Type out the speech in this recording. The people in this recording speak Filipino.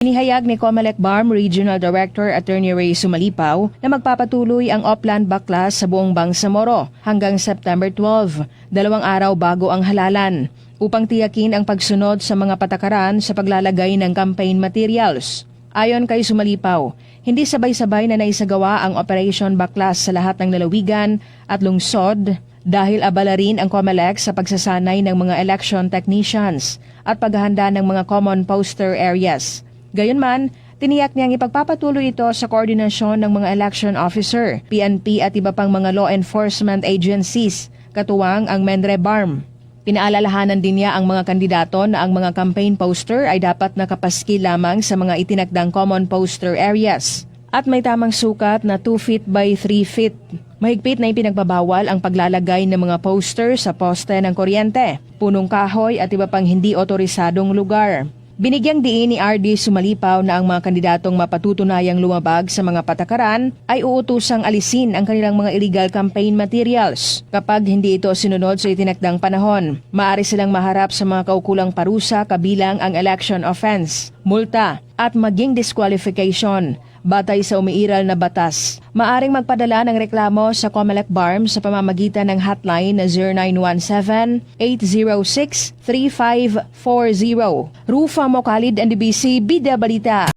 Inihayag ni Comelec BARM Regional Director Attorney Ray Sumalipaw na magpapatuloy ang Oplan Baklas sa buong Bangsamoro hanggang September 12, 2 araw bago ang halalan, upang tiyakin ang pagsunod sa mga patakaran sa paglalagay ng campaign materials. Ayon kay Sumalipaw, hindi sabay-sabay na naisagawa ang Operation Baklas sa lahat ng lalawigan at lungsod dahil abala rin ang Comelec sa pagsasanay ng mga election technicians at paghahanda ng mga common poster areas. Gayunman, tiniyak niyang ipagpapatuloy ito sa koordinasyon ng mga election officer, PNP at iba pang mga law enforcement agencies, katuwang ang Mendre BARM. Pinaalalahanan din niya ang mga kandidato na ang mga campaign poster ay dapat nakapaskil lamang sa mga itinakdang common poster areas at may tamang sukat na 2 feet by 3 feet. Mahigpit na ipinagbabawal ang paglalagay ng mga poster sa poste ng kuryente, punong kahoy at iba pang hindi otorisadong lugar. Binigyang diin ni RD Sumalipaw na ang mga kandidatong mapatutunayang lumabag sa mga patakaran ay uutusang alisin ang kanilang mga illegal campaign materials. Kapag hindi ito sinunod sa itinakdang panahon, maaari silang maharap sa mga kaukulang parusa kabilang ang election offense, multa at maging disqualification. Batay sa umiiral na batas, maaring magpadala ng reklamo sa Comelec BARM sa pamamagitan ng hotline na 0917-806-3540. Rufa Mocalid, NDBC, Bida Balita.